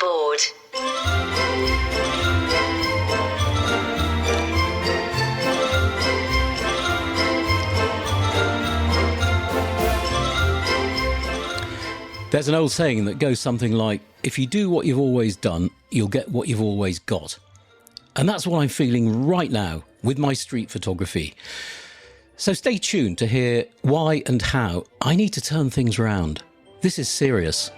board. There's an old saying that goes something like, if you do what you've always done, you'll get what you've always got. And that's what I'm feeling right now with my street photography. So stay tuned to hear why and how I need to turn things around. This is serious.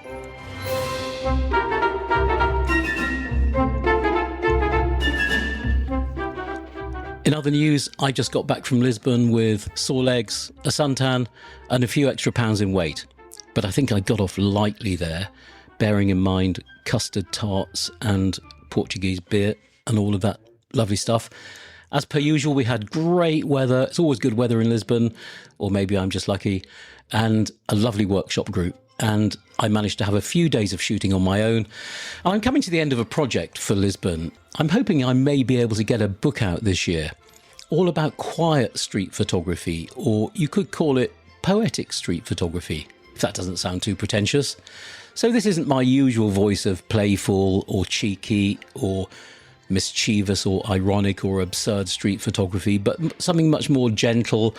In other news, I just got back from Lisbon with sore legs, a suntan, and a few extra pounds in weight. But I think I got off lightly there, bearing in mind custard tarts and Portuguese beer and all of that lovely stuff. As per usual, we had great weather. It's always good weather in Lisbon, or maybe I'm just lucky, and a lovely workshop group. And I managed to have a few days of shooting on my own. I'm coming to the end of a project for Lisbon. I'm hoping I may be able to get a book out this year, all about quiet street photography, or you could call it poetic street photography, if that doesn't sound too pretentious. So this isn't my usual voice of playful or cheeky or mischievous or ironic or absurd street photography, but something much more gentle,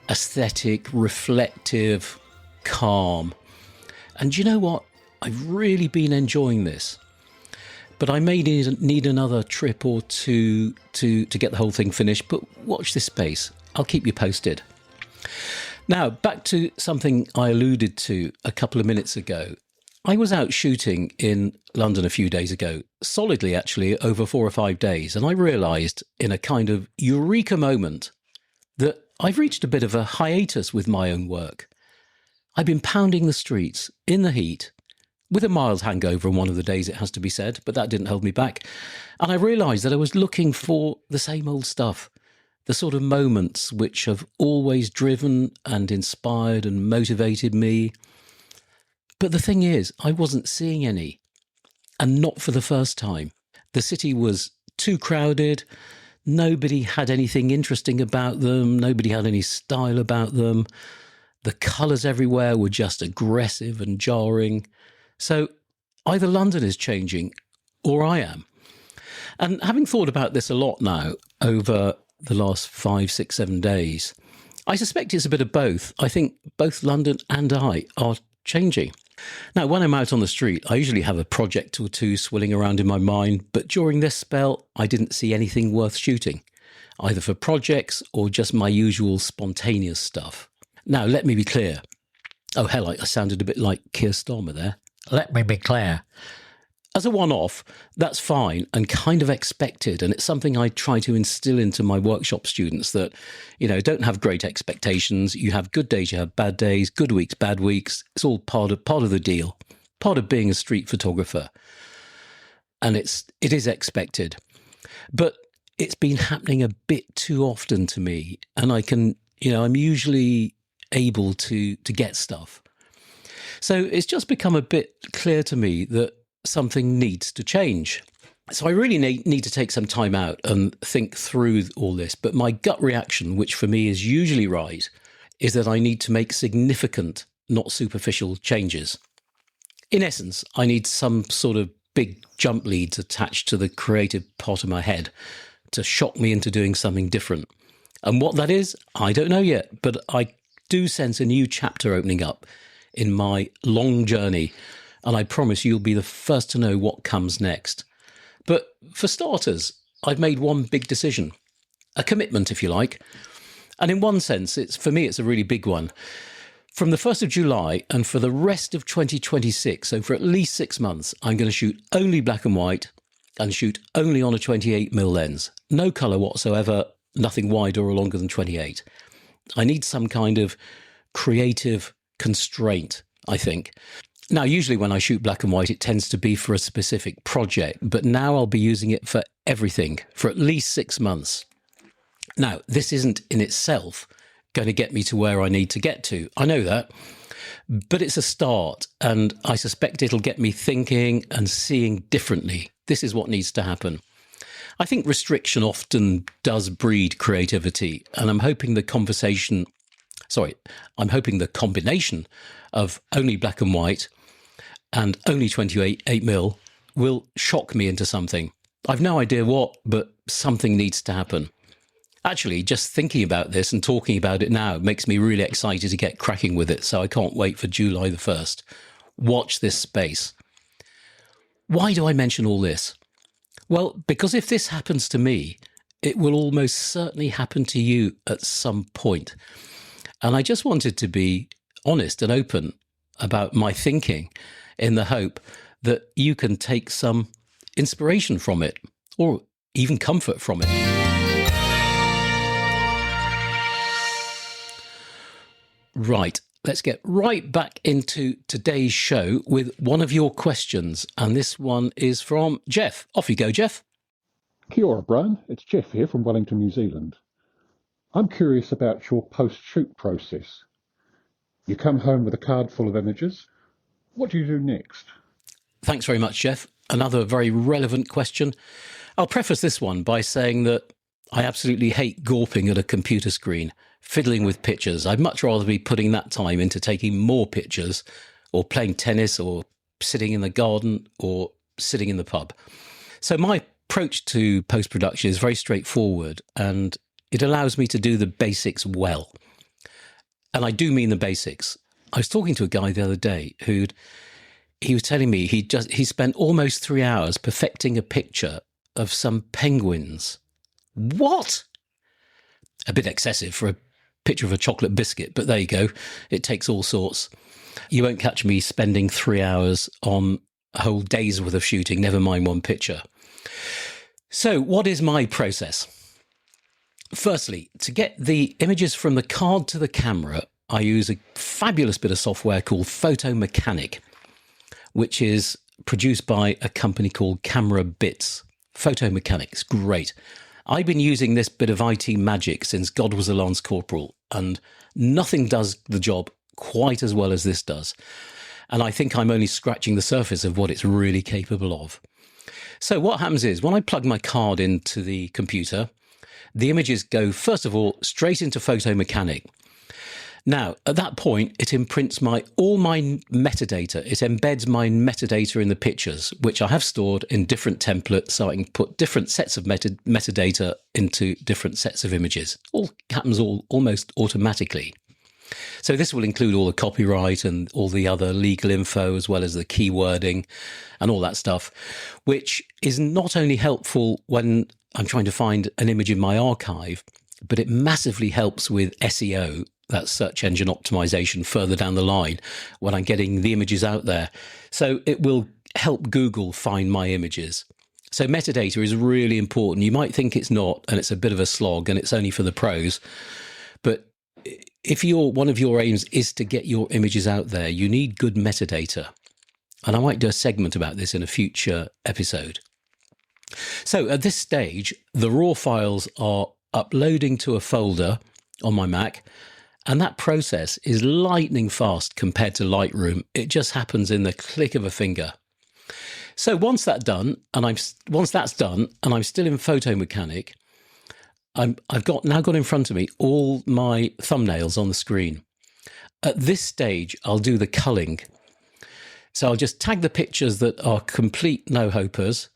aesthetic, reflective, calm. And you know what? I've really been enjoying this. But I may need another trip or two to get the whole thing finished, but watch this space. I'll keep you posted. Now, back to something I alluded to a couple of minutes ago. I was out shooting in London a few days ago, solidly actually, over 4 or 5 days, and I realised in a kind of eureka moment that I've reached a bit of a hiatus with my own work. I've been pounding the streets in the heat, with a mild hangover on one of the days, it has to be said, but that didn't hold me back. And I realised that I was looking for the same old stuff, the sort of moments which have always driven and inspired and motivated me. But the thing is, I wasn't seeing any, and not for the first time. The city was too crowded, nobody had anything interesting about them, nobody had any style about them, the colours everywhere were just aggressive and jarring. So either London is changing, or I am. And having thought about this a lot now, over the last 5, 6, 7 days, I suspect it's a bit of both. I think both London and I are changing. Now, when I'm out on the street, I usually have a project or two swirling around in my mind, but during this spell, I didn't see anything worth shooting, either for projects or just my usual spontaneous stuff. Now, let me be clear. Oh, hell, I sounded a bit like Keir Starmer there. Let me be clear. As a one-off, that's fine and kind of expected, and it's something I try to instill into my workshop students that, don't have great expectations. You have good days, you have bad days, good weeks, bad weeks. It's all part of the deal, part of being a street photographer. And it is expected. But it's been happening a bit too often to me, and I'm usually able to get stuff. So it's just become a bit clear to me that something needs to change. So I really need to take some time out and think through all this. But my gut reaction, which for me is usually right, is that I need to make significant, not superficial changes. In essence, I need some sort of big jump leads attached to the creative pot of my head to shock me into doing something different. And what that is, I don't know yet, but I do sense a new chapter opening up in my long journey, and I promise you'll be the first to know what comes next. But for starters, I've made one big decision, a commitment, if you like. And in one sense, for me, it's a really big one. From the 1st of July and for the rest of 2026, so for at least 6 months, I'm going to shoot only black and white and shoot only on a 28mm lens. No colour whatsoever, nothing wider or longer than 28. I need some kind of creative constraint, I think. Now, usually when I shoot black and white, it tends to be for a specific project, but now I'll be using it for everything for at least 6 months. Now, this isn't in itself going to get me to where I need to get to. I know that, but it's a start, and I suspect it'll get me thinking and seeing differently. This is what needs to happen. I think restriction often does breed creativity, and I'm hoping the combination of only black and white and only 28mm will shock me into something. I've no idea what, but something needs to happen. Actually, just thinking about this and talking about it now makes me really excited to get cracking with it, so I can't wait for July the 1st. Watch this space. Why do I mention all this? Well, because if this happens to me, it will almost certainly happen to you at some point. And I just wanted to be honest and open about my thinking in the hope that you can take some inspiration from it or even comfort from it. Right, let's get right back into today's show with one of your questions. And this one is from Jeff. Off you go, Jeff. Kia ora, Brian. It's Jeff here from Wellington, New Zealand. I'm curious about your post-shoot process. You come home with a card full of images. What do you do next? Thanks very much, Jeff. Another very relevant question. I'll preface this one by saying that I absolutely hate gawping at a computer screen, fiddling with pictures. I'd much rather be putting that time into taking more pictures or playing tennis or sitting in the garden or sitting in the pub. So my approach to post-production is very straightforward, and it allows me to do the basics well. And I do mean the basics. I was talking to a guy the other day he was telling me he spent almost 3 hours perfecting a picture of some penguins. What? A bit excessive for a picture of a chocolate biscuit, but there you go. It takes all sorts. You won't catch me spending 3 hours on a whole day's worth of shooting, never mind one picture. So what is my process? Firstly, to get the images from the card to the camera, I use a fabulous bit of software called Photo Mechanic, which is produced by a company called Camera Bits. Photo Mechanic's great. I've been using this bit of IT magic since God was a Lance Corporal, and nothing does the job quite as well as this does. And I think I'm only scratching the surface of what it's really capable of. So what happens is, when I plug my card into the computer, the images go, first of all, straight into Photo Mechanic. Now, at that point, it imprints all my metadata. It embeds my metadata in the pictures, which I have stored in different templates, so I can put different sets of metadata into different sets of images. All happens almost automatically. So this will include all the copyright and all the other legal info, as well as the keywording and all that stuff, which is not only helpful when I'm trying to find an image in my archive, but it massively helps with SEO, that's search engine optimization, further down the line when I'm getting the images out there. So it will help Google find my images. So metadata is really important. You might think it's not, and it's a bit of a slog, and it's only for the pros. But if one of your aims is to get your images out there, you need good metadata. And I might do a segment about this in a future episode. So at this stage, the raw files are uploading to a folder on my Mac, and that process is lightning fast compared to Lightroom. It just happens in the click of a finger. So once that's done, and I'm still in Photo Mechanic, I've now got in front of me all my thumbnails on the screen. At this stage, I'll do the culling. So I'll just tag the pictures that are complete no-hopers,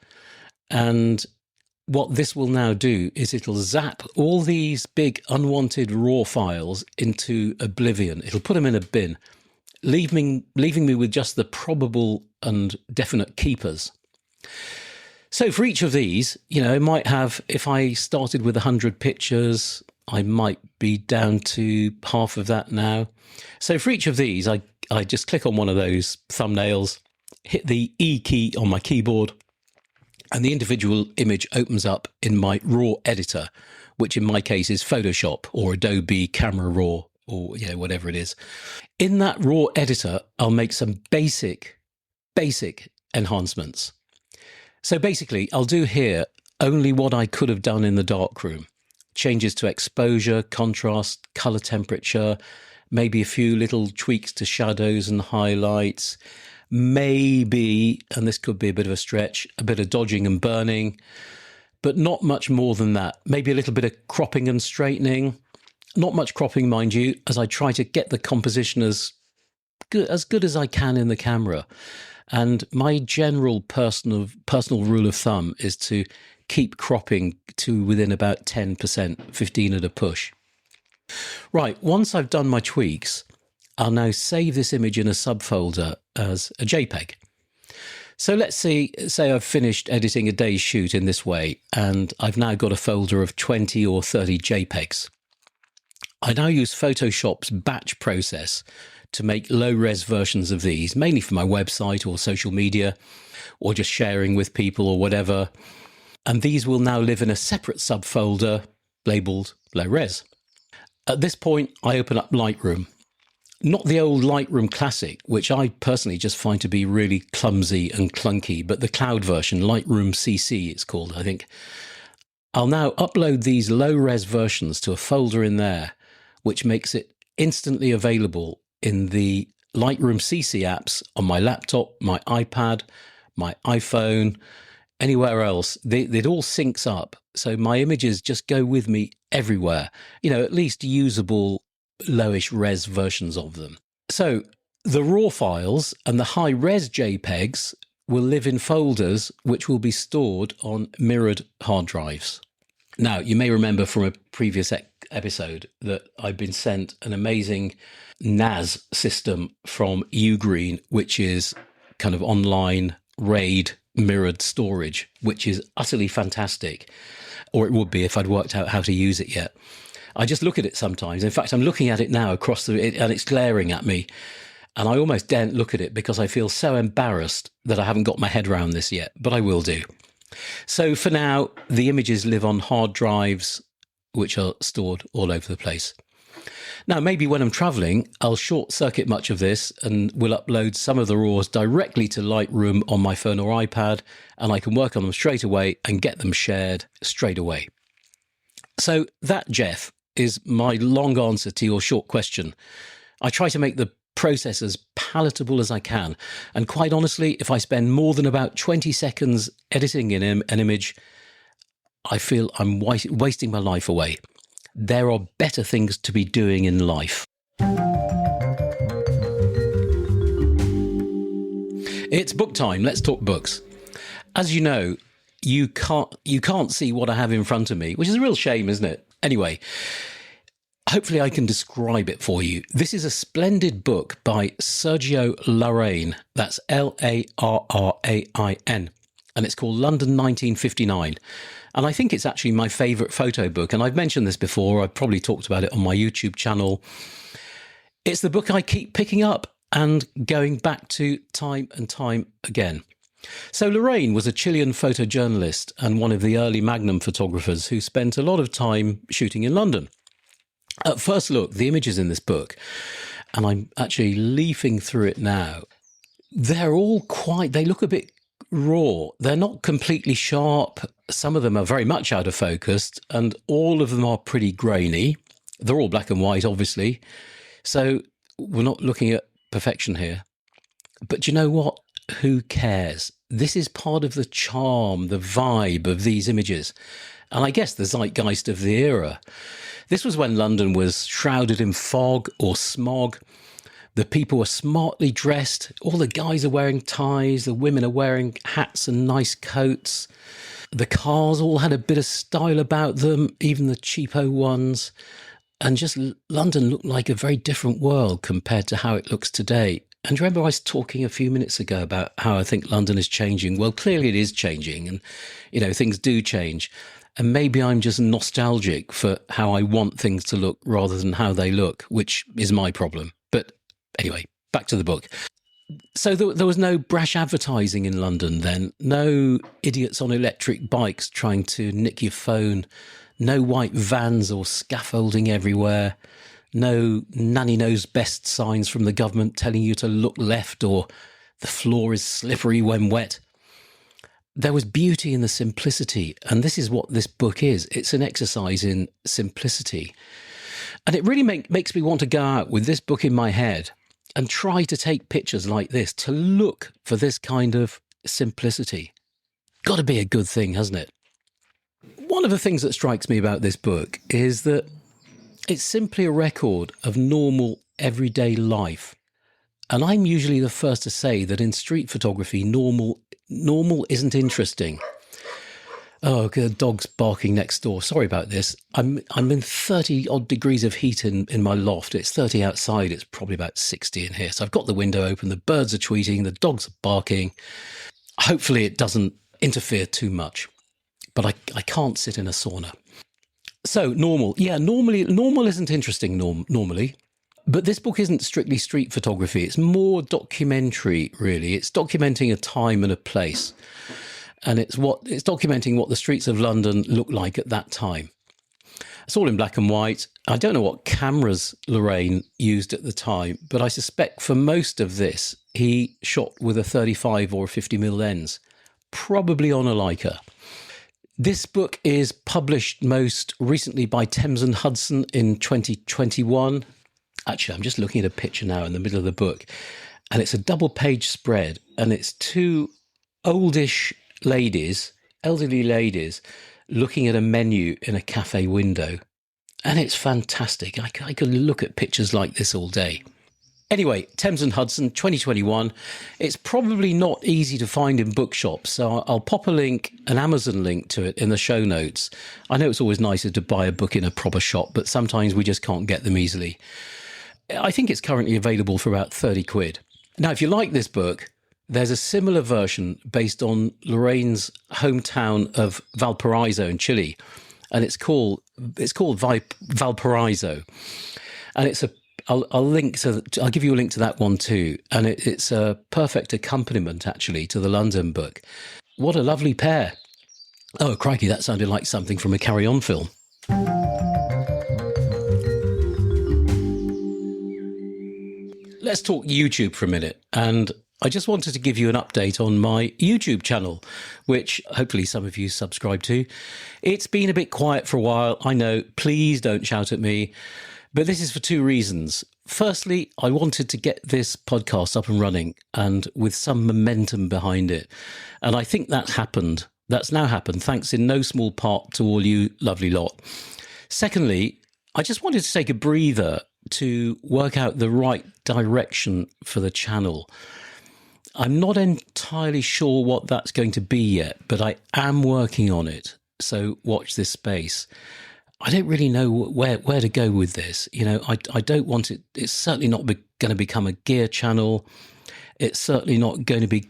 and what this will now do is it'll zap all these big unwanted raw files into oblivion. It'll put them in a bin, leaving me with just the probable and definite keepers. So for each of these, it might have, if I started with 100 pictures, I might be down to half of that now. So for each of these, I just click on one of those thumbnails, hit the E key on my keyboard, and the individual image opens up in my raw editor, which in my case is Photoshop or Adobe Camera Raw or whatever it is. In that raw editor, I'll make some basic enhancements. So basically, I'll do here only what I could have done in the darkroom. Changes to exposure, contrast, color temperature, maybe a few little tweaks to shadows and highlights, maybe, and this could be a bit of a stretch, a bit of dodging and burning, but not much more than that. Maybe a little bit of cropping and straightening. Not much cropping, mind you, as I try to get the composition as good as I can in the camera. And my general personal rule of thumb is to keep cropping to within about 10%, 15 at a push. Right, once I've done my tweaks, I'll now save this image in a subfolder as a JPEG. So let's say I've finished editing a day's shoot in this way, and I've now got a folder of 20 or 30 JPEGs. I now use Photoshop's batch process to make low-res versions of these, mainly for my website or social media, or just sharing with people or whatever. And these will now live in a separate subfolder labeled low-res. At this point, I open up Lightroom. Not the old Lightroom Classic, which I personally just find to be really clumsy and clunky, but the cloud version, Lightroom CC it's called, I think. I'll now upload these low-res versions to a folder in there, which makes it instantly available in the Lightroom CC apps on my laptop, my iPad, my iPhone, anywhere else. It all syncs up. So my images just go with me everywhere, at least usable lowish res versions of them. So the raw files and the high res JPEGs will live in folders which will be stored on mirrored hard drives. Now, you may remember from a previous episode that I've been sent an amazing NAS system from Ugreen, which is kind of online RAID mirrored storage, which is utterly fantastic, or it would be if I'd worked out how to use it yet. I just look at it sometimes. In fact, I'm looking at it now across and it's glaring at me. And I almost daren't look at it because I feel so embarrassed that I haven't got my head around this yet, but I will do. So for now, the images live on hard drives, which are stored all over the place. Now, maybe when I'm traveling, I'll short circuit much of this and will upload some of the RAWs directly to Lightroom on my phone or iPad, and I can work on them straight away and get them shared straight away. So that, Jeff, is my long answer to your short question. I try to make the process as palatable as I can. And quite honestly, if I spend more than about 20 seconds editing an image, I feel I'm wasting my life away. There are better things to be doing in life. It's book time. Let's talk books. As you know, you can't see what I have in front of me, which is a real shame, isn't it? Anyway, hopefully I can describe it for you. This is a splendid book by Sergio Larraín. That's Larrain. And it's called London 1959. And I think it's actually my favourite photo book. And I've mentioned this before. I've probably talked about it on my YouTube channel. It's the book I keep picking up and going back to time and time again. So Larraín was a Chilean photojournalist and one of the early Magnum photographers who spent a lot of time shooting in London. At first look, the images in this book, and I'm actually leafing through it now, they look a bit raw. They're not completely sharp. Some of them are very much out of focus, and all of them are pretty grainy. They're all black and white, obviously. So we're not looking at perfection here. But you know what? Who cares? This is part of the charm, the vibe of these images. And I guess the zeitgeist of the era. This was when London was shrouded in fog or smog. The people were smartly dressed. All the guys are wearing ties. The women are wearing hats and nice coats. The cars all had a bit of style about them, even the cheapo ones. And just London looked like a very different world compared to how it looks today. And remember I was talking a few minutes ago about how I think London is changing. Well, clearly it is changing and, things do change. And maybe I'm just nostalgic for how I want things to look rather than how they look, which is my problem. But anyway, back to the book. So there was no brash advertising in London then. No idiots on electric bikes trying to nick your phone. No white vans or scaffolding everywhere. No nanny knows best signs from the government telling you to look left or the floor is slippery when wet. There was beauty in the simplicity, and this is what this book is. It's an exercise in simplicity. And it really makes me want to go out with this book in my head and try to take pictures like this, to look for this kind of simplicity. Got to be a good thing, hasn't it? One of the things that strikes me about this book is that it's simply a record of normal, everyday life. And I'm usually the first to say that in street photography, normal isn't interesting. Oh, the dog's barking next door. Sorry about this. I'm in 30 odd degrees of heat in my loft. It's 30 outside. It's probably about 60 in here. So I've got the window open. The birds are tweeting. The dogs are barking. Hopefully it doesn't interfere too much. But I can't sit in a sauna. So normal. Yeah, normal isn't interesting normally. But this book isn't strictly street photography. It's more documentary, really. It's documenting a time and a place. And it's documenting what the streets of London look like at that time. It's all in black and white. I don't know what cameras Lorraine used at the time, but I suspect for most of this, he shot with a 35 or 50mm lens, probably on a Leica. This book is published most recently by Thames and Hudson in 2021. Actually, I'm just looking at a picture now in the middle of the book, and it's a double-page spread, and it's two oldish ladies, elderly ladies, looking at a menu in a cafe window. And it's fantastic. I could look at pictures like this all day. Anyway, Thames and Hudson, 2021. It's probably not easy to find in bookshops, so I'll pop an Amazon link to it in the show notes. I know it's always nicer to buy a book in a proper shop, but sometimes we just can't get them easily. I think it's currently available for about 30 quid. Now, if you like this book, there's a similar version based on Lorraine's hometown of Valparaiso in Chile, and it's called Valparaiso, and I'll give you a link to that one too, and it's a perfect accompaniment actually to the London book. What a lovely pair! Oh crikey, that sounded like something from a Carry On film. Let's talk YouTube for a minute, and I just wanted to give you an update on my YouTube channel, which hopefully some of you subscribe to. It's been a bit quiet for a while, I know, please don't shout at me, but this is for two reasons. Firstly, I wanted to get this podcast up and running and with some momentum behind it, and I think that's happened. That's now happened, thanks in no small part to all you lovely lot. Secondly, I just wanted to take a breather to work out the right direction for the channel. I'm not entirely sure what that's going to be yet, but I am working on it. So watch this space. I don't really know where to go with this. You know, I don't want it. It's certainly not going to become a gear channel. It's certainly not going to be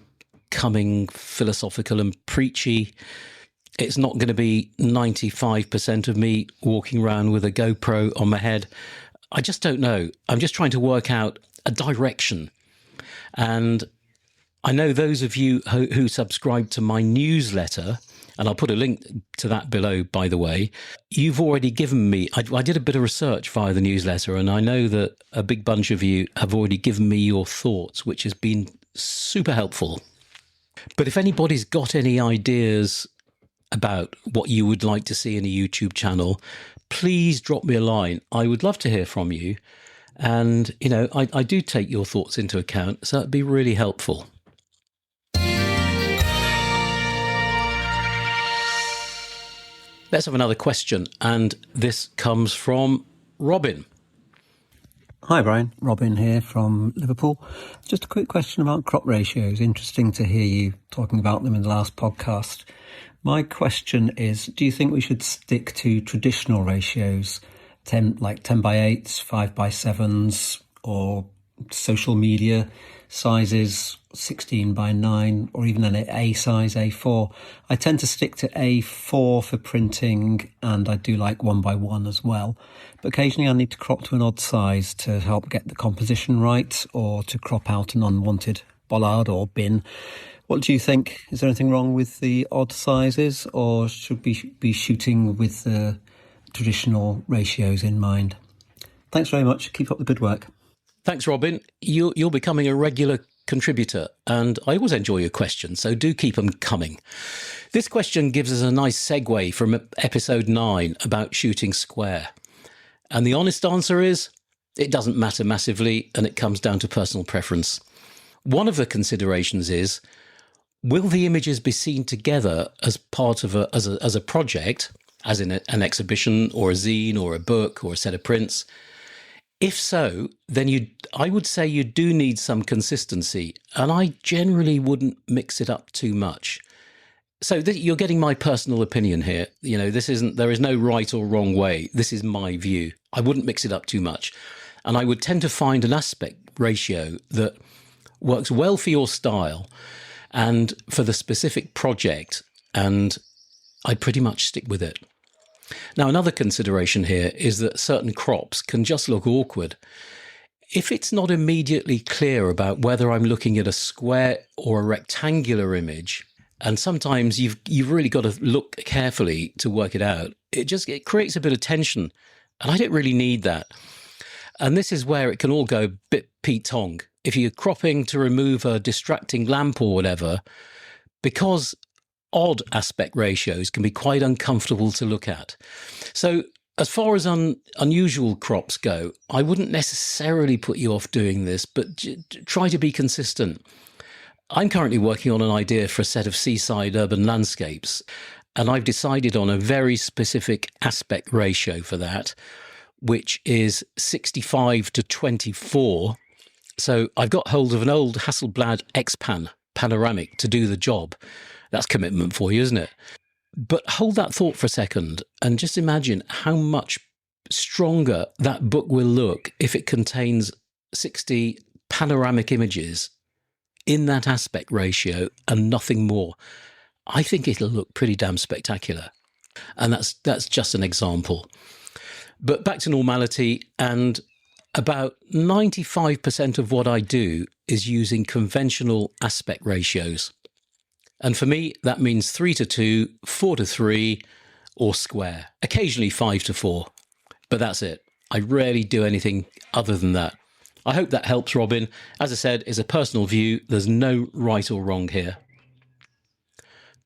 becoming philosophical and preachy. It's not going to be 95% of me walking around with a GoPro on my head. I just don't know. I'm just trying to work out a direction. And I know those of you who subscribe to my newsletter, and I'll put a link to that below, by the way, you've already given me, I did a bit of research via the newsletter, and I know that a big bunch of you have already given me your thoughts, which has been super helpful. But if anybody's got any ideas about what you would like to see in a YouTube channel, please drop me a line. I would love to hear from you. And, you know, I do take your thoughts into account, so it'd be really helpful. Let's have another question, and this comes from Robin. Hi Brian, Robin here from Liverpool. Just a quick question about crop ratios. Interesting to hear you talking about them in the last podcast. My question is, do you think we should stick to traditional ratios, 10 by 8s, 5 by 7s, or social media sizes, 16 by 9, or even an A size, A4? I tend to stick to A4 for printing, and I do like 1 by 1 as well. But occasionally I need to crop to an odd size to help get the composition right, or to crop out an unwanted bollard or bin. What do you think? Is there anything wrong with the odd sizes, or should we be shooting with the traditional ratios in mind? Thanks very much. Keep up the good work. Thanks, Robin. You're becoming a regular contributor, and I always enjoy your questions, so do keep them coming. This question gives us a nice segue from episode 9 about shooting square. And the honest answer is, it doesn't matter massively, and it comes down to personal preference. One of the considerations is, will the images be seen together as part of as a project, as in an exhibition or a zine or a book or a set of prints? If so, then I would say you do need some consistency, and I generally wouldn't mix it up too much. So you're getting my personal opinion here. There is no right or wrong way. This is my view. I wouldn't mix it up too much. And I would tend to find an aspect ratio that works well for your style and for the specific project, and I pretty much stick with it. Now, another consideration here is that certain crops can just look awkward. If it's not immediately clear about whether I'm looking at a square or a rectangular image, and sometimes you've really got to look carefully to work it out, it creates a bit of tension, and I don't really need that. And this is where it can all go a bit Pete Tong. If you're cropping to remove a distracting lamp or whatever, because odd aspect ratios can be quite uncomfortable to look at. So as far as unusual crops go, I wouldn't necessarily put you off doing this, but try to be consistent. I'm currently working on an idea for a set of seaside urban landscapes, and I've decided on a very specific aspect ratio for that, which is 65 to 24. So I've got hold of an old Hasselblad X-Pan panoramic to do the job. That's commitment for you, isn't it? But hold that thought for a second and just imagine how much stronger that book will look if it contains 60 panoramic images in that aspect ratio and nothing more. I think it'll look pretty damn spectacular. And that's just an example. But back to normality, and about 95% of what I do is using conventional aspect ratios. And for me, that means 3 to 2, 4 to 3, or square. Occasionally 5 to 4. But that's it. I rarely do anything other than that. I hope that helps, Robin. As I said, it's a personal view. There's no right or wrong here.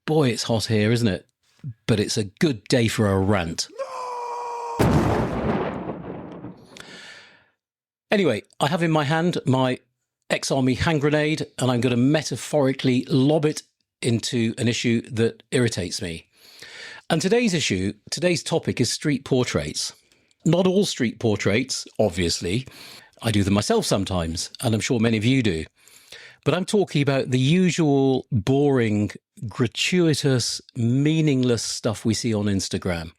Boy, it's hot here, isn't it? But it's a good day for a rant. Anyway, I have in my hand my ex-army hand grenade, and I'm going to metaphorically lob it into an issue that irritates me. And today's topic is street portraits. Not all street portraits, obviously. I do them myself sometimes, and I'm sure many of you do. But I'm talking about the usual boring, gratuitous, meaningless stuff we see on Instagram.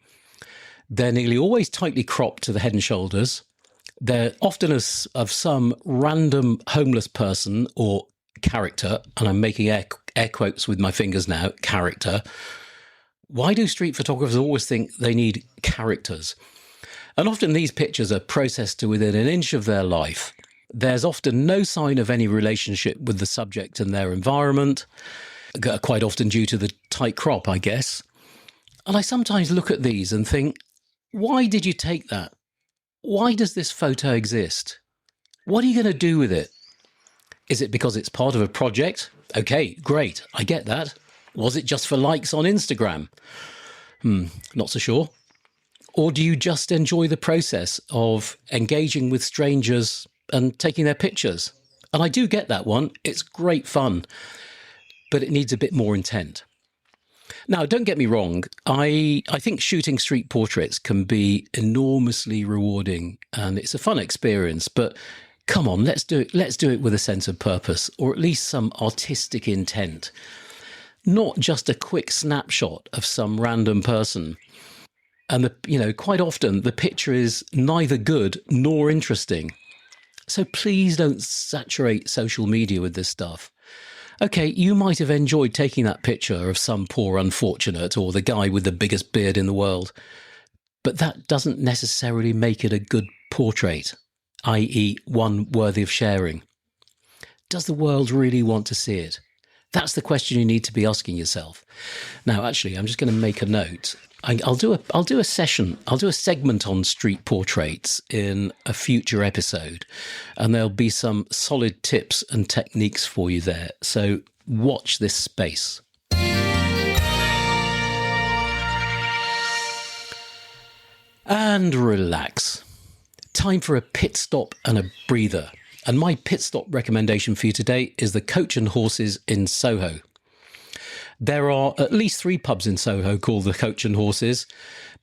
They're nearly always tightly cropped to the head and shoulders. They're often of some random homeless person or character, and I'm making air quotes with my fingers now, character. Why do street photographers always think they need characters? And often these pictures are processed to within an inch of their life. There's often no sign of any relationship with the subject and their environment, quite often due to the tight crop, I guess. And I sometimes look at these and think, why did you take that? Why does this photo exist? What are you going to do with it? Is it because it's part of a project? Okay, great, I get that. Was it just for likes on Instagram? Not so sure. Or do you just enjoy the process of engaging with strangers and taking their pictures? And I do get that one. It's great fun, but it needs a bit more intent. Now, don't get me wrong. I think shooting street portraits can be enormously rewarding, and it's a fun experience. But come on, let's do it. Let's do it with a sense of purpose, or at least some artistic intent. Not just a quick snapshot of some random person. And quite often the picture is neither good nor interesting. So please don't saturate social media with this stuff. Okay, you might have enjoyed taking that picture of some poor unfortunate or the guy with the biggest beard in the world, but that doesn't necessarily make it a good portrait, i.e. one worthy of sharing. Does the world really want to see it? That's the question you need to be asking yourself. Now, actually, I'm just going to make a note. I'll do a segment on street portraits in a future episode, and there'll be some solid tips and techniques for you there. So watch this space. And relax. Time for a pit stop and a breather. And my pit stop recommendation for you today is the Coach and Horses in Soho. There are at least 3 pubs in Soho called the Coach and Horses,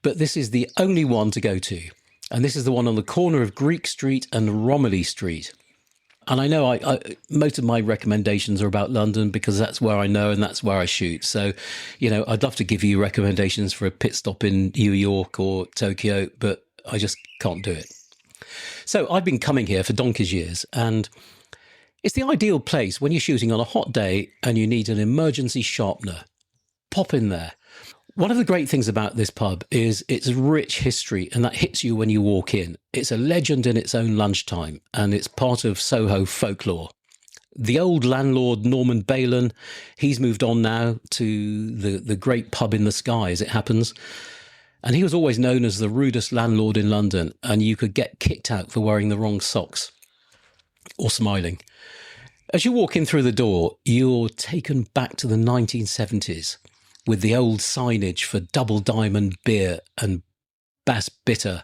but this is the only one to go to. And this is the one on the corner of Greek Street and Romilly Street. And I know most of my recommendations are about London because that's where I know and that's where I shoot. So, I'd love to give you recommendations for a pit stop in New York or Tokyo, but I just can't do it. So I've been coming here for donkey's years, and it's the ideal place when you're shooting on a hot day and you need an emergency sharpener. Pop in there. One of the great things about this pub is its rich history, and that hits you when you walk in. It's a legend in its own lunchtime, and it's part of Soho folklore. The old landlord, Norman Balin, he's moved on now to the great pub in the sky, as it happens. And he was always known as the rudest landlord in London, and you could get kicked out for wearing the wrong socks or smiling. As you walk in through the door, you're taken back to the 1970s. With the old signage for Double Diamond beer and Bass Bitter.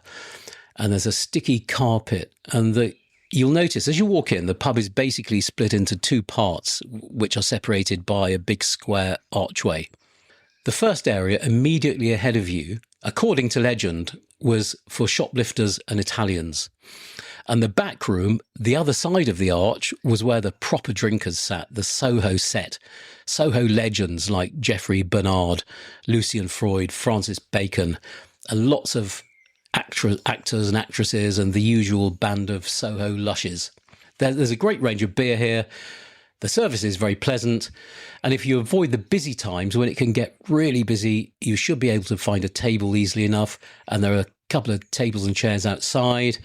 And there's a sticky carpet. And you'll notice as you walk in, the pub is basically split into two parts, which are separated by a big square archway. The first area immediately ahead of you, according to legend, was for shoplifters and Italians. And the back room, the other side of the arch, was where the proper drinkers sat, the Soho set. Soho legends like Geoffrey Bernard, Lucian Freud, Francis Bacon, and lots of actors and actresses and the usual band of Soho lushes. There's a great range of beer here. The service is very pleasant. And if you avoid the busy times when it can get really busy, you should be able to find a table easily enough. And there are a couple of tables and chairs outside.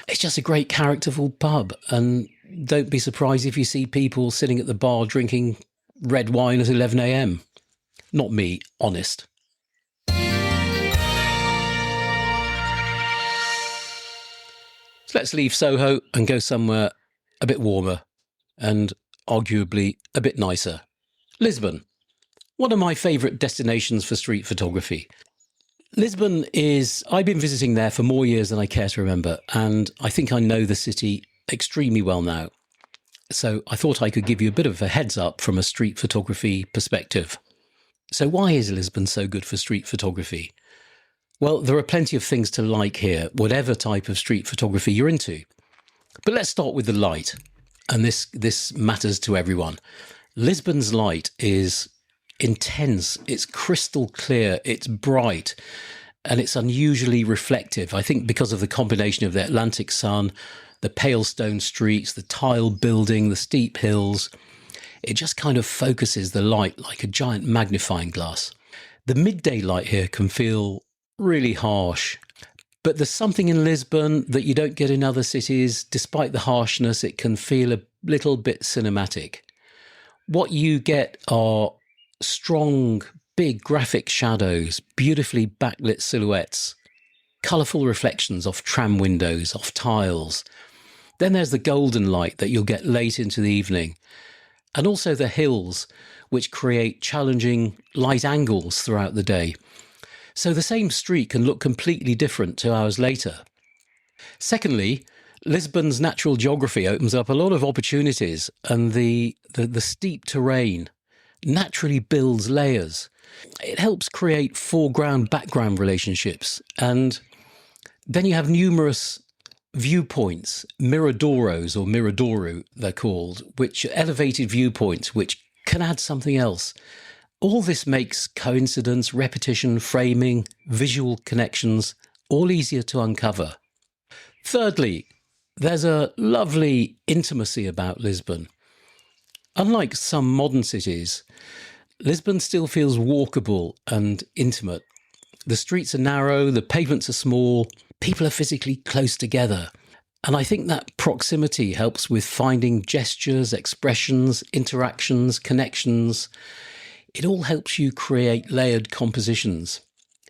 It's just a great characterful pub, and don't be surprised if you see people sitting at the bar drinking red wine at 11 a.m. Not me, honest. So let's leave Soho and go somewhere a bit warmer and arguably a bit nicer. Lisbon, one of my favourite destinations for street photography. Lisbon I've been visiting there for more years than I care to remember, and I think I know the city extremely well now. So I thought I could give you a bit of a heads up from a street photography perspective. So why is Lisbon so good for street photography? Well, there are plenty of things to like here, whatever type of street photography you're into. But let's start with the light, and this matters to everyone. Lisbon's light is intense, it's crystal clear, it's bright, and it's unusually reflective. I think because of the combination of the Atlantic sun, the pale stone streets, the tile building, the steep hills, it just kind of focuses the light like a giant magnifying glass. The midday light here can feel really harsh, but there's something in Lisbon that you don't get in other cities. Despite the harshness, it can feel a little bit cinematic. What you get are strong, big graphic shadows, beautifully backlit silhouettes, colourful reflections off tram windows, off tiles. Then there's the golden light that you'll get late into the evening, and also the hills, which create challenging light angles throughout the day. So the same street can look completely different 2 hours later. Secondly, Lisbon's natural geography opens up a lot of opportunities, and the steep terrain naturally builds layers. It helps create foreground-background relationships, and then you have numerous viewpoints, miradoros or miradoru they're called, which are elevated viewpoints which can add something else. All this makes coincidence, repetition, framing, visual connections all easier to uncover. Thirdly, there's a lovely intimacy about Lisbon. Unlike some modern cities, Lisbon still feels walkable and intimate. The streets are narrow, the pavements are small, people are physically close together. And I think that proximity helps with finding gestures, expressions, interactions, connections. It all helps you create layered compositions.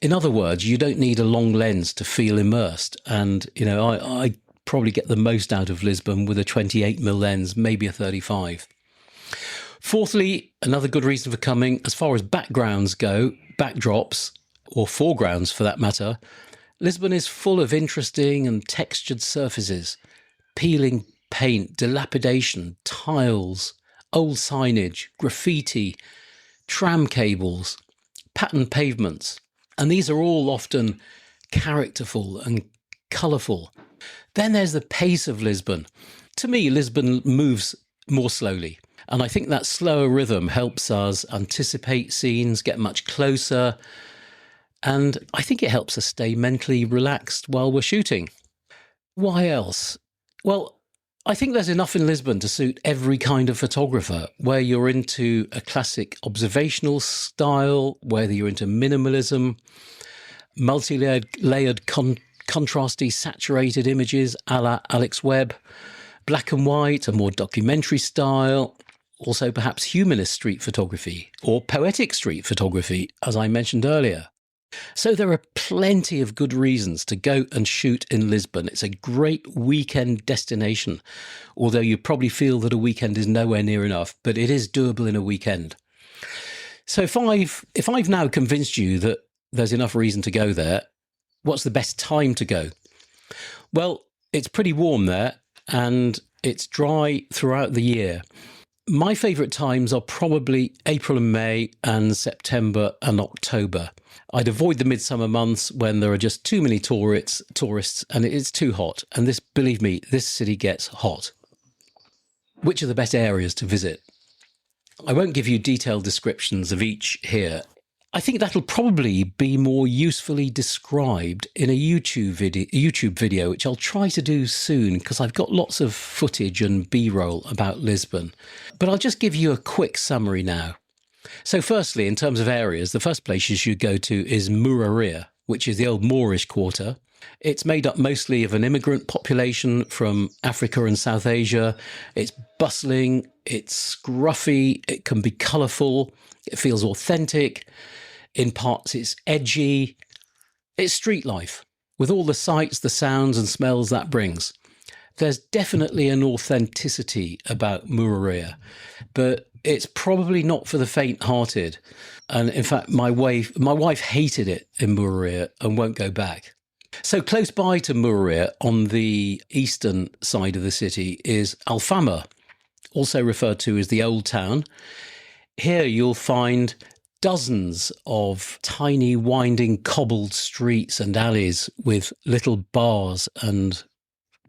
In other words, you don't need a long lens to feel immersed. And, I probably get the most out of Lisbon with a 28mm lens, maybe a 35. Fourthly, another good reason for coming, as far as backgrounds go, backdrops, or foregrounds for that matter, Lisbon is full of interesting and textured surfaces, peeling paint, dilapidation, tiles, old signage, graffiti, tram cables, patterned pavements. And these are all often characterful and colourful. Then there's the pace of Lisbon. To me, Lisbon moves more slowly. And I think that slower rhythm helps us anticipate scenes, get much closer. And I think it helps us stay mentally relaxed while we're shooting. Why else? Well, I think there's enough in Lisbon to suit every kind of photographer, where you're into a classic observational style, whether you're into minimalism, multi-layered contrasty saturated images a la Alex Webb, black and white, a more documentary style, also perhaps humanist street photography or poetic street photography, as I mentioned earlier. So there are plenty of good reasons to go and shoot in Lisbon. It's a great weekend destination, although you probably feel that a weekend is nowhere near enough, but it is doable in a weekend. So if I've now convinced you that there's enough reason to go there, what's the best time to go? Well, it's pretty warm there and it's dry throughout the year. My favourite times are probably April and May and September and October. I'd avoid the midsummer months when there are just too many tourists and it is too hot. And this, believe me, this city gets hot. Which are the best areas to visit? I won't give you detailed descriptions of each here. I think that'll probably be more usefully described in a YouTube video, which I'll try to do soon because I've got lots of footage and B-roll about Lisbon. But I'll just give you a quick summary now. So firstly, in terms of areas, the first place you should go to is Mouraria, which is the old Moorish quarter. It's made up mostly of an immigrant population from Africa and South Asia. It's bustling, it's scruffy, it can be colourful, it feels authentic. In parts, it's edgy. It's street life, with all the sights, the sounds and smells that brings. There's definitely an authenticity about Mouraria, but it's probably not for the faint-hearted. And in fact, my wife hated it in Mouraria and won't go back. So close by to Mouraria, on the eastern side of the city, is Alfama, also referred to as the Old Town. Here you'll find dozens of tiny, winding, cobbled streets and alleys with little bars and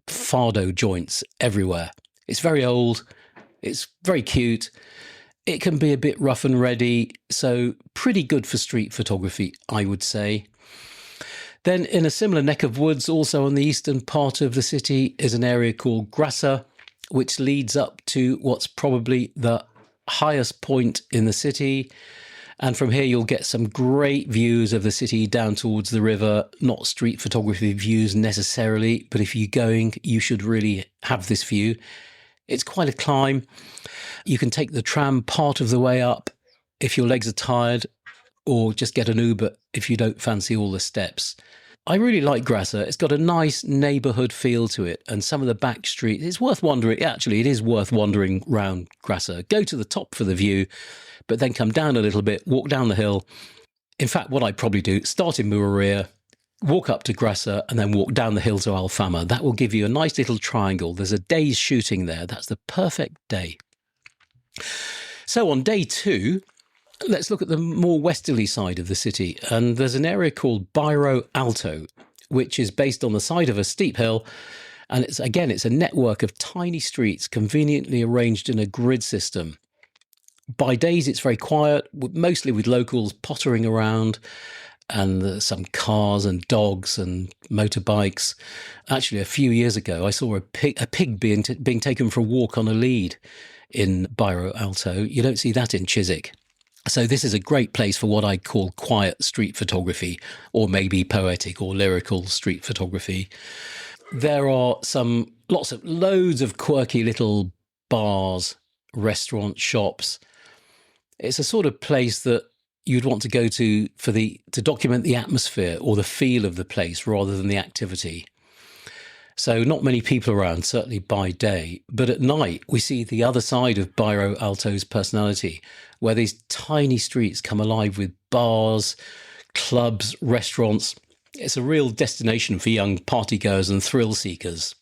fado joints everywhere. It's very old. It's very cute. It can be a bit rough and ready, so pretty good for street photography, I would say. Then in a similar neck of woods, also on the eastern part of the city, is an area called Graça, which leads up to what's probably the highest point in the city. And from here, you'll get some great views of the city down towards the river, not street photography views necessarily, but if you're going, you should really have this view. It's quite a climb. You can take the tram part of the way up if your legs are tired, or just get an Uber if you don't fancy all the steps. I really like Graça. It's got a nice neighbourhood feel to it, and some of the back streets, it's worth wandering. Actually, it is worth wandering round Graça. Go to the top for the view, but then come down a little bit, walk down the hill. In fact, what I'd probably do, start in Mouraria, walk up to Graça, and then walk down the hill to Alfama. That will give you a nice little triangle. There's a day's shooting there. That's the perfect day. So on day 2, let's look at the more westerly side of the city. And there's an area called Bairro Alto, which is based on the side of a steep hill. And it's a network of tiny streets conveniently arranged in a grid system. By days, it's very quiet, mostly with locals pottering around and some cars and dogs and motorbikes. Actually, a few years ago, I saw a pig being taken for a walk on a lead in Bairro Alto. You don't see that in Chiswick. So this is a great place for what I call quiet street photography, or maybe poetic or lyrical street photography. There are loads of quirky little bars, restaurants, shops. It's a sort of place that you'd want to go to to document the atmosphere or the feel of the place rather than the activity. So not many people around, certainly by day, but at night we see the other side of Bairro Alto's personality, where these tiny streets come alive with bars, clubs, restaurants. It's a real destination for young partygoers and thrill seekers.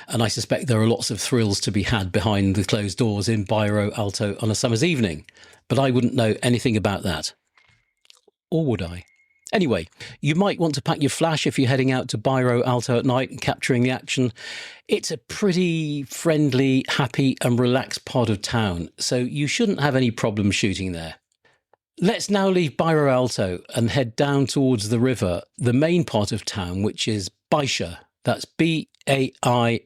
And I suspect there are lots of thrills to be had behind the closed doors in Bairro Alto on a summer's evening, but I wouldn't know anything about that. Or would I? Anyway, you might want to pack your flash if you're heading out to Bairro Alto at night and capturing the action. It's a pretty friendly, happy and relaxed part of town, so you shouldn't have any problem shooting there. Let's now leave Bairro Alto and head down towards the river, the main part of town, which is Baixa. That's Baixa.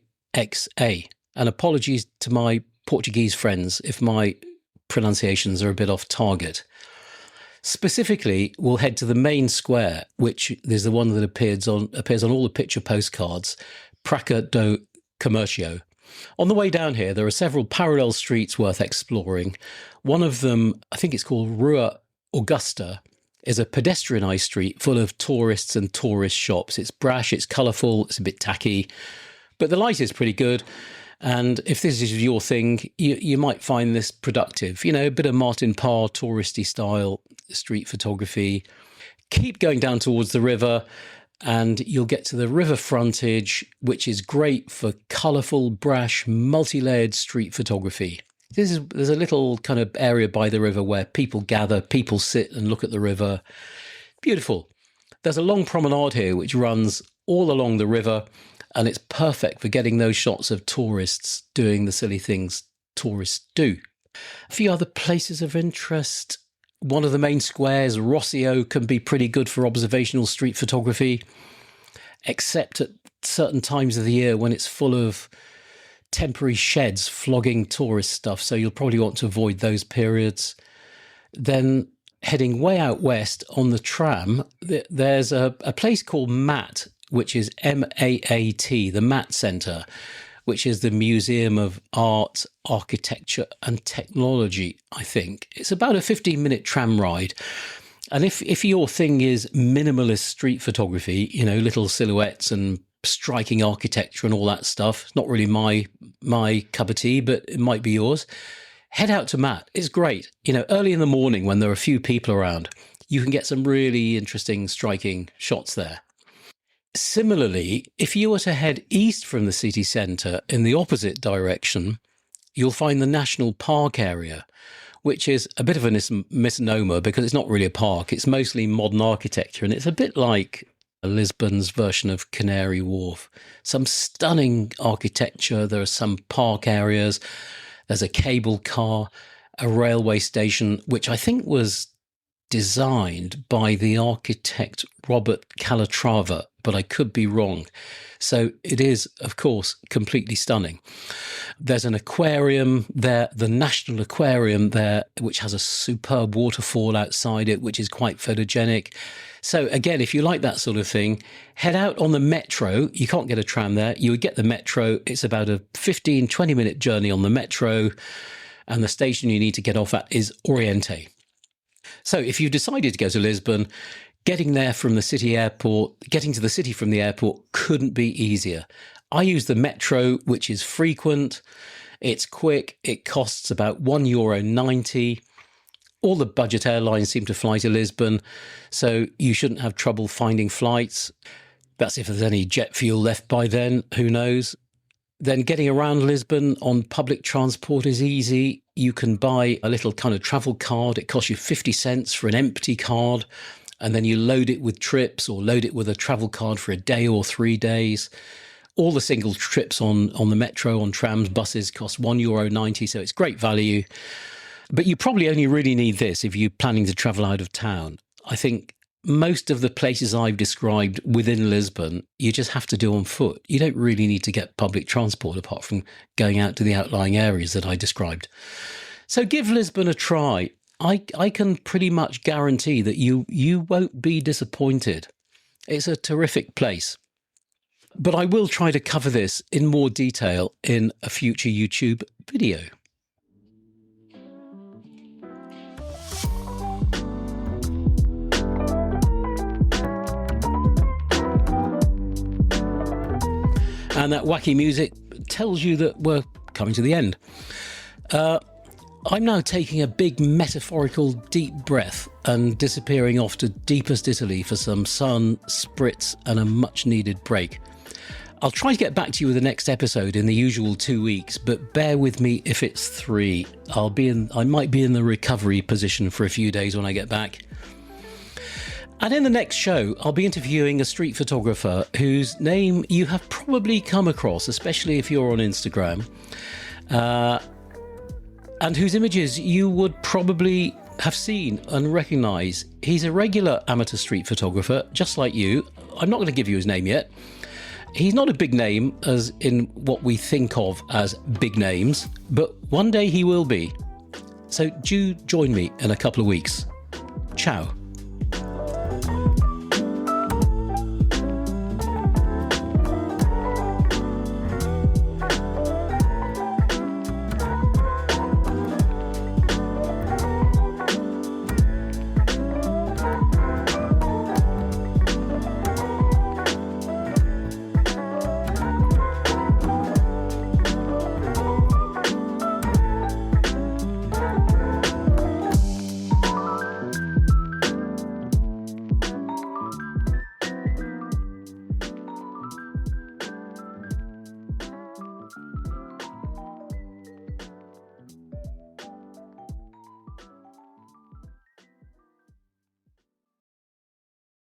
And apologies to my Portuguese friends if my pronunciations are a bit off target. Specifically, we'll head to the main square, which is the one that appears on all the picture postcards, Praça do Comércio. On the way down here, there are several parallel streets worth exploring. One of them, I think it's called Rua Augusta, is a pedestrianised street full of tourists and tourist shops. It's brash, it's colourful, it's a bit tacky, but the light is pretty good. And if this is your thing, you might find this productive. You know, a bit of Martin Parr touristy style street photography. Keep going down towards the river and you'll get to the river frontage, which is great for colourful, brash, multi-layered street photography. There's a little kind of area by the river where people gather, people sit and look at the river. Beautiful. There's a long promenade here which runs all along the river, and it's perfect for getting those shots of tourists doing the silly things tourists do. A few other places of interest. One of the main squares, Rossio, can be pretty good for observational street photography, except at certain times of the year when it's full of temporary sheds flogging tourist stuff, so you'll probably want to avoid those periods. Then heading way out west on the tram, there's a place called MAT, which is M-A-A-T, the MAT Centre, which is the Museum of Art, Architecture and Technology, I think. It's about a 15-minute tram ride. And if your thing is minimalist street photography, you know, little silhouettes and striking architecture and all that stuff, it's not really my cup of tea, but it might be yours, head out to MAT. It's great. You know, early in the morning when there are a few people around, you can get some really interesting, striking shots there. Similarly, if you were to head east from the city centre in the opposite direction, you'll find the National Park area, which is a bit of a misnomer because it's not really a park. It's mostly modern architecture, and it's a bit like Lisbon's version of Canary Wharf. Some stunning architecture. There are some park areas. There's a cable car, a railway station, which I think was designed by the architect Robert Calatrava, but I could be wrong. So it is, of course, completely stunning. There's an aquarium there, the National Aquarium there, which has a superb waterfall outside it, which is quite photogenic. So again, if you like that sort of thing, head out on the metro. You can't get a tram there. You would get the metro. It's about a 15, 20-minute journey on the metro. And the station you need to get off at is Oriente. So if you've decided to go to Lisbon, getting there from the city airport, getting to the city from the airport couldn't be easier. I use the metro, which is frequent. It's quick. It costs about €1.90. All the budget airlines seem to fly to Lisbon, so you shouldn't have trouble finding flights. That's if there's any jet fuel left by then, who knows. Then getting around Lisbon on public transport is easy. You can buy a little kind of travel card. It costs you 50 cents for an empty card, and then you load it with trips or load it with a travel card for a day or 3 days. All the single trips on the metro, on trams, buses cost €1.90, so it's great value. But you probably only really need this if you're planning to travel out of town. I think most of the places I've described within Lisbon, you just have to do on foot. You don't really need to get public transport apart from going out to the outlying areas that I described. So give Lisbon a try. I can pretty much guarantee that you won't be disappointed. It's a terrific place. But I will try to cover this in more detail in a future YouTube video. And that wacky music tells you that we're coming to the end. I'm now taking a big metaphorical deep breath and disappearing off to deepest Italy for some sun, spritz and a much needed break. I'll try to get back to you with the next episode in the usual 2 weeks, but bear with me if it's 3. I might be in the recovery position for a few days when I get back. And in the next show, I'll be interviewing a street photographer whose name you have probably come across, especially if you're on Instagram, and whose images you would probably have seen and recognise. He's a regular amateur street photographer, just like you. I'm not going to give you his name yet. He's not a big name as in what we think of as big names, but one day he will be. So do join me in a couple of weeks. Ciao.